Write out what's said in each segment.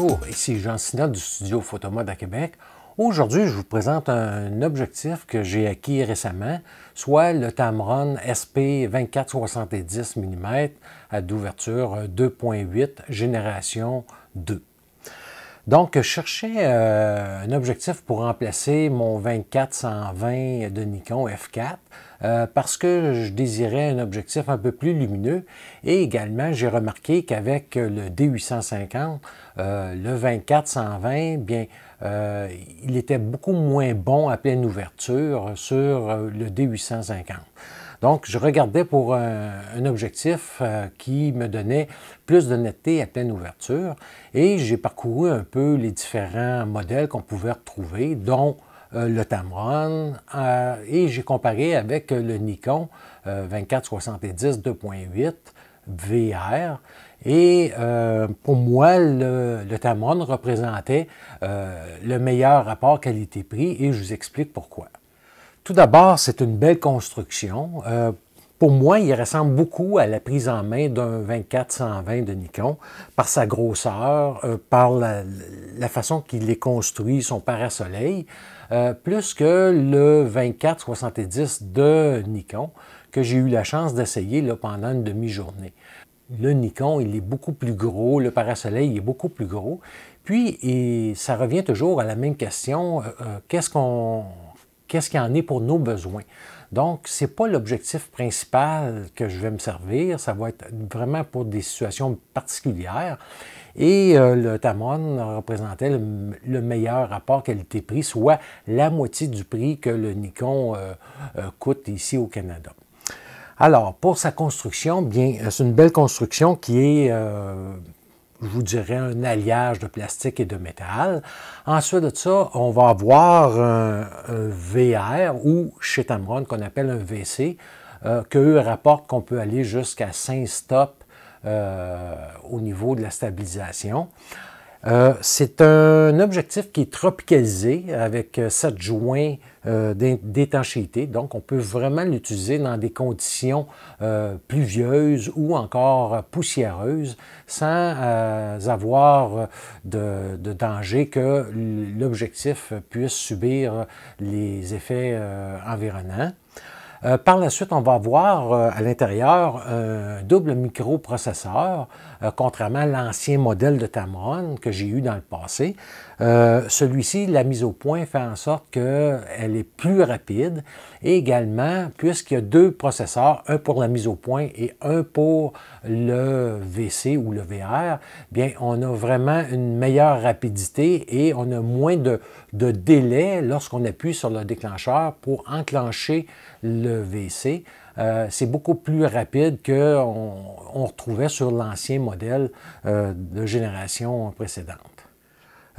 Bonjour, ici Jean Sinat du studio Photomode à Québec. Aujourd'hui, je vous présente un objectif que j'ai acquis récemment, soit le Tamron SP 24-70 mm à d'ouverture 2.8 génération 2. Donc, je cherchais un objectif pour remplacer mon 24-120 de Nikon F4 parce que je désirais un objectif un peu plus lumineux et également j'ai remarqué qu'avec le D850, le 24-120, bien, il était beaucoup moins bon à pleine ouverture sur le D850. Donc, je regardais pour un objectif qui me donnait plus de netteté à pleine ouverture et j'ai parcouru un peu les différents modèles qu'on pouvait retrouver, dont le Tamron, et j'ai comparé avec le Nikon 24-70 2.8 VR. Et pour moi, le Tamron représentait le meilleur rapport qualité-prix et je vous explique pourquoi. Tout d'abord, c'est une belle construction. Pour moi, il ressemble beaucoup à la prise en main d'un 24-120 de Nikon par sa grosseur, par la façon qu'il est construit, son parasoleil, plus que le 24-70 de Nikon que j'ai eu la chance d'essayer pendant une demi-journée. Le Nikon, il est beaucoup plus gros, le parasoleil il est beaucoup plus gros. Puis, ça revient toujours à la même question, qu'est-ce qu'il y en est pour nos besoins? Donc, ce n'est pas l'objectif principal que je vais me servir, ça va être vraiment pour des situations particulières. Et le Tamron représentait le meilleur rapport qualité-prix, soit la moitié du prix que le Nikon coûte ici au Canada. Alors, pour sa construction, bien, c'est une belle construction qui est je vous dirais un alliage de plastique et de métal. Ensuite de ça, on va avoir un VR ou chez Tamron qu'on appelle un VC, qu'eux rapportent qu'on peut aller jusqu'à 5 stops au niveau de la stabilisation. C'est un objectif qui est tropicalisé avec 7 joints d'étanchéité, donc on peut vraiment l'utiliser dans des conditions pluvieuses ou encore poussiéreuses sans avoir de danger que l'objectif puisse subir les effets environnants. Par la suite, on va avoir à l'intérieur un double microprocesseur, contrairement à l'ancien modèle de Tamron que j'ai eu dans le passé. Celui-ci, la mise au point fait en sorte qu'elle est plus rapide et également, puisqu'il y a deux processeurs, un pour la mise au point et un pour le VC ou le VR, bien, on a vraiment une meilleure rapidité et on a moins de délai lorsqu'on appuie sur le déclencheur pour enclencher le VC. C'est beaucoup plus rapide qu'on retrouvait sur l'ancien modèle de génération précédente.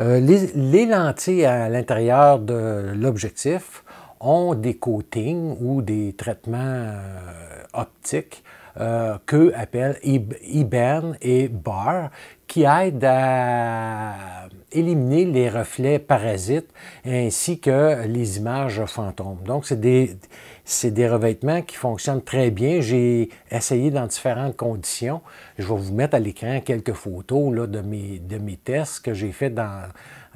Les lentilles à l'intérieur de l'objectif ont des coatings ou des traitements optiques qu'eux appellent EBAN et BAR, qui aident à éliminer les reflets parasites ainsi que les images fantômes. Donc, c'est des revêtements qui fonctionnent très bien. J'ai essayé dans différentes conditions. Je vais vous mettre à l'écran quelques photos là, de mes tests que j'ai fait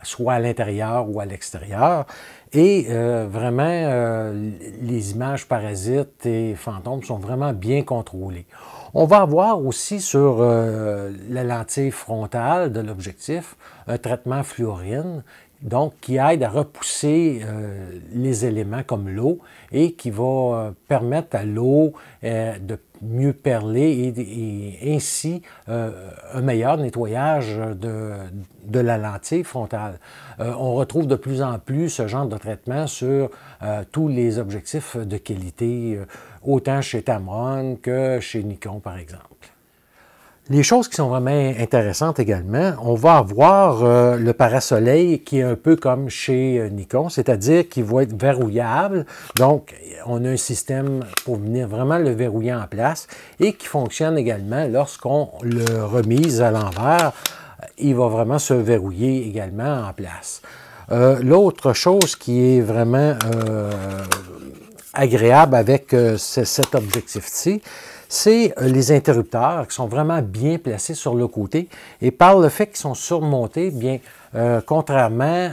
soit à l'intérieur ou à l'extérieur. Et vraiment, les images parasites et fantômes sont vraiment bien contrôlées. On va avoir aussi sur la lentille frontale de l'objectif un traitement fluorine, donc qui aide à repousser les éléments comme l'eau et qui va permettre à l'eau de mieux perler et ainsi un meilleur nettoyage de la lentille frontale. On retrouve de plus en plus ce genre de traitement sur tous les objectifs de qualité, autant chez Tamron que chez Nikon par exemple. Les choses qui sont vraiment intéressantes également, on va avoir le parasoleil qui est un peu comme chez Nikon, c'est-à-dire qu'il va être verrouillable. Donc, on a un système pour venir vraiment le verrouiller en place et qui fonctionne également lorsqu'on le remise à l'envers. Il va vraiment se verrouiller également en place. L'autre chose qui est vraiment agréable avec cet objectif-ci, c'est les interrupteurs qui sont vraiment bien placés sur le côté. Et par le fait qu'ils sont surmontés, bien, contrairement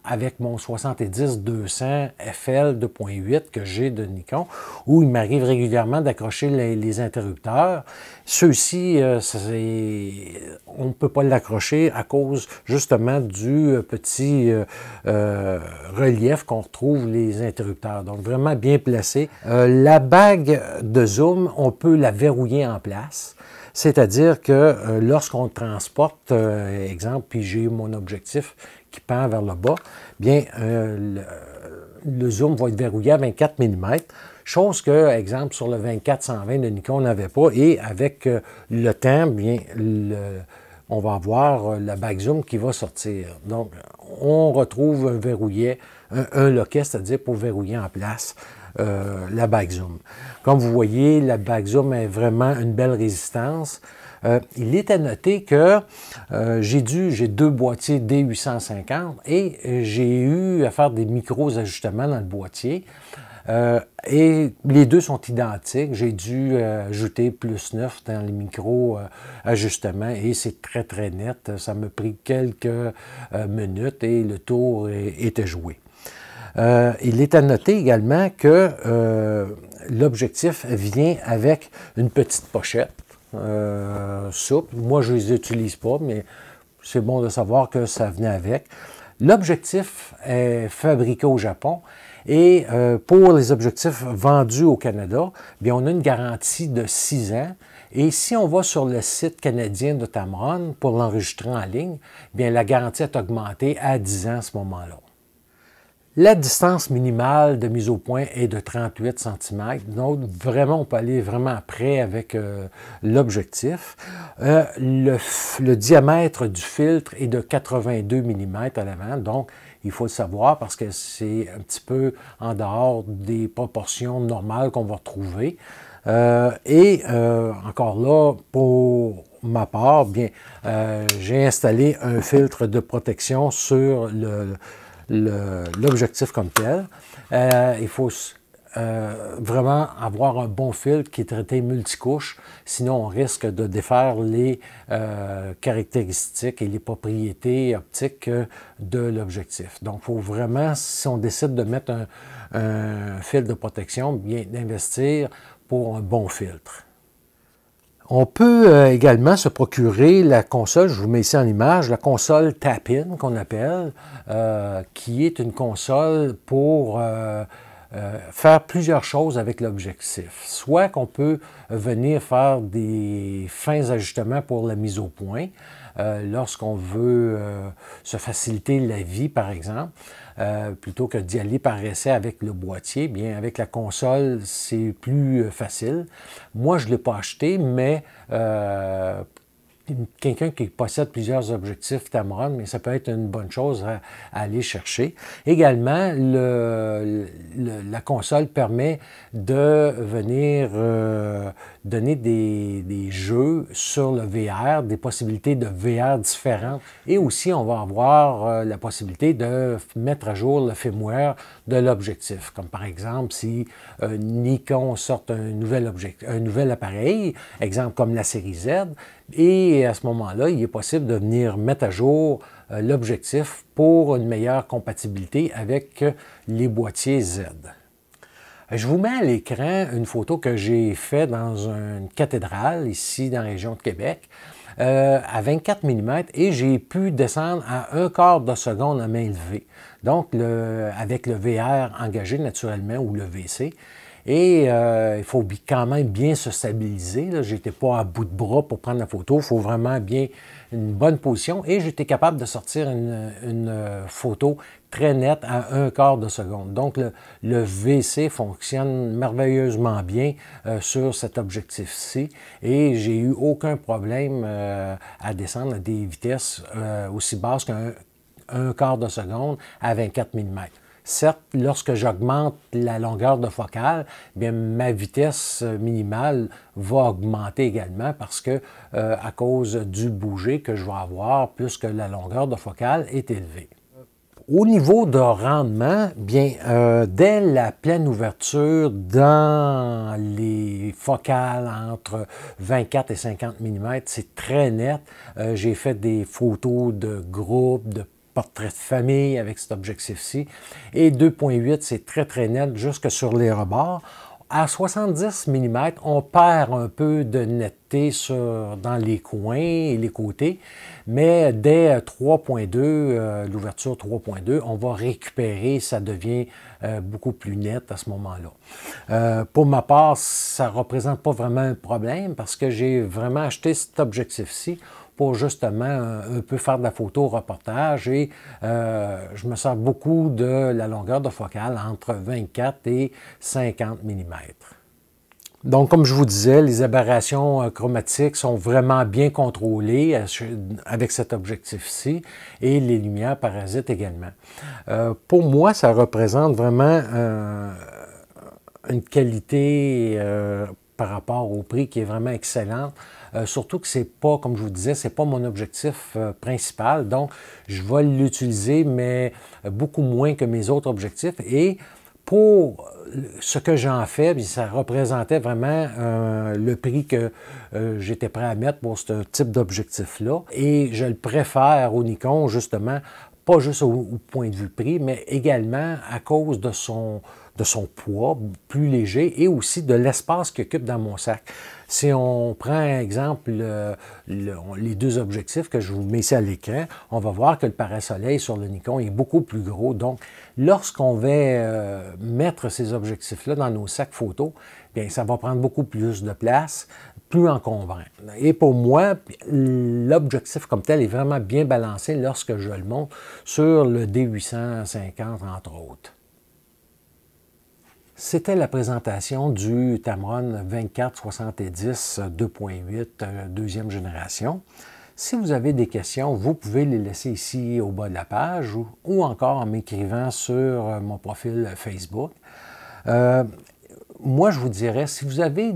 avec mon 70-200 FL 2.8 que j'ai de Nikon, où il m'arrive régulièrement d'accrocher les interrupteurs, ceux-ci, on ne peut pas l'accrocher à cause justement du petit relief qu'on retrouve les interrupteurs. Donc vraiment bien placé. La bague de zoom, on peut la verrouiller en place. C'est-à-dire que lorsqu'on transporte, exemple, puis j'ai mon objectif qui pend vers le bas, bien, le zoom va être verrouillé à 24 mm, chose que, exemple, sur le 24-120 de Nikon, on n'avait pas, et avec le temps, bien, on va avoir la bague zoom qui va sortir. Donc, on retrouve un verrouillet, un loquet, c'est-à-dire pour verrouiller en place la bague zoom. Comme vous voyez, la bague zoom est vraiment une belle résistance. Il est à noter que j'ai deux boîtiers D850 et j'ai eu à faire des micros ajustements dans le boîtier. Et les deux sont identiques. J'ai dû ajouter +9 dans les micro-ajustements et c'est très très net. Ça m'a pris quelques minutes et le tour était joué. Il est à noter également que l'objectif vient avec une petite pochette souple. Moi, je ne les utilise pas, mais c'est bon de savoir que ça venait avec. L'objectif est fabriqué au Japon et pour les objectifs vendus au Canada, bien, on a une garantie de 6 ans. Et si on va sur le site canadien de Tamron pour l'enregistrer en ligne, bien, la garantie est augmentée à 10 ans à ce moment-là. La distance minimale de mise au point est de 38 cm. Donc, vraiment, on peut aller vraiment près avec l'objectif. Le diamètre du filtre est de 82 mm à l'avant. Donc, il faut le savoir parce que c'est un petit peu en dehors des proportions normales qu'on va retrouver. Encore là, pour ma part, bien, j'ai installé un filtre de protection sur l'objectif comme tel. Il faut vraiment avoir un bon filtre qui est traité multicouche, sinon on risque de défaire les caractéristiques et les propriétés optiques de l'objectif. Donc, il faut vraiment, si on décide de mettre un filtre de protection, bien d'investir pour un bon filtre. On peut également se procurer la console, je vous mets ici en image, la console Tap-In qu'on appelle, qui est une console pour faire plusieurs choses avec l'objectif. Soit qu'on peut venir faire des fins ajustements pour la mise au point, lorsqu'on veut se faciliter la vie, par exemple, plutôt que d'y aller par essai avec le boîtier, bien avec la console, c'est plus facile. Moi, je ne l'ai pas acheté, mais quelqu'un qui possède plusieurs objectifs Tamron, mais ça peut être une bonne chose à aller chercher. Également, la console permet de venir donner des jeux sur le VR, des possibilités de VR différentes. Et aussi, on va avoir la possibilité de mettre à jour le firmware de l'objectif. Comme par exemple, si Nikon sort un nouvel appareil, exemple comme la série Z, et à ce moment-là, il est possible de venir mettre à jour l'objectif pour une meilleure compatibilité avec les boîtiers Z. Je vous mets à l'écran une photo que j'ai faite dans une cathédrale, ici dans la région de Québec, à 24 mm, et j'ai pu descendre à 1/4 de seconde à main levée. Donc, avec le VR engagé naturellement, ou le VC. Et il faut quand même bien se stabiliser. Je n'étais pas à bout de bras pour prendre la photo. Il faut vraiment bien une bonne position. Et j'étais capable de sortir une photo très nette à 1/4 de seconde. Donc, le VC fonctionne merveilleusement bien sur cet objectif-ci. Et j'ai eu aucun problème à descendre à des vitesses aussi basses qu'1/4 de seconde à 24 mm. Certes, lorsque j'augmente la longueur de focale, bien, ma vitesse minimale va augmenter également parce que, à cause du bouger que je vais avoir, plus que la longueur de focale est élevée. Au niveau de rendement, bien, dès la pleine ouverture dans les focales entre 24 et 50 mm, c'est très net. J'ai fait des photos de groupe, de portraits de famille avec cet objectif-ci. Et 2.8, c'est très très net jusque sur les rebords. À 70 mm, on perd un peu de netteté dans les coins et les côtés, mais dès 3.2, l'ouverture 3.2, on va récupérer, ça devient beaucoup plus net à ce moment-là. Pour ma part, ça ne représente pas vraiment un problème parce que j'ai vraiment acheté cet objectif-ci pour justement un peu faire de la photo reportage et je me sers beaucoup de la longueur de focale entre 24 et 50 mm. Donc, comme je vous disais, les aberrations chromatiques sont vraiment bien contrôlées avec cet objectif-ci et les lumières parasites également. Pour moi, ça représente vraiment une qualité par rapport au prix qui est vraiment excellente. Surtout que c'est pas, comme je vous disais, c'est pas mon objectif principal. Donc, je vais l'utiliser, mais beaucoup moins que mes autres objectifs. Et pour ce que j'en fais, ça représentait vraiment le prix que j'étais prêt à mettre pour ce type d'objectif-là. Et je le préfère au Nikon, justement, pas juste au point de vue prix, mais également à cause de son poids plus léger et aussi de l'espace qu'il occupe dans mon sac. Si on prend exemple les deux objectifs que je vous mets ici à l'écran, on va voir que le parasoleil sur le Nikon est beaucoup plus gros. Donc, lorsqu'on va mettre ces objectifs-là dans nos sacs photo, bien, ça va prendre beaucoup plus de place, plus encombrant. Et pour moi, l'objectif comme tel est vraiment bien balancé lorsque je le monte sur le D850, entre autres. C'était la présentation du Tamron 24-70 2.8 deuxième génération. Si vous avez des questions, vous pouvez les laisser ici au bas de la page ou encore en m'écrivant sur mon profil Facebook. Moi, je vous dirais, si vous avez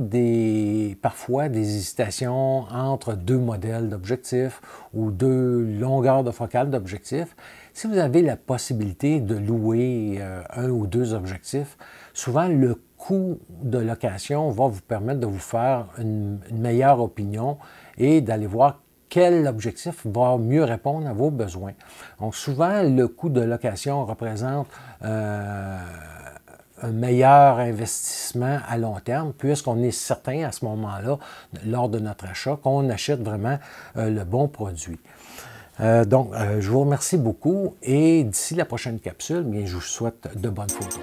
parfois des hésitations entre deux modèles d'objectifs ou deux longueurs de focale d'objectifs, si vous avez la possibilité de louer un ou deux objectifs, souvent le coût de location va vous permettre de vous faire une meilleure opinion et d'aller voir quel objectif va mieux répondre à vos besoins. Donc souvent, le coût de location représente un meilleur investissement à long terme, puisqu'on est certain à ce moment-là, lors de notre achat, qu'on achète vraiment le bon produit. Donc, je vous remercie beaucoup et d'ici la prochaine capsule, bien, je vous souhaite de bonnes photos.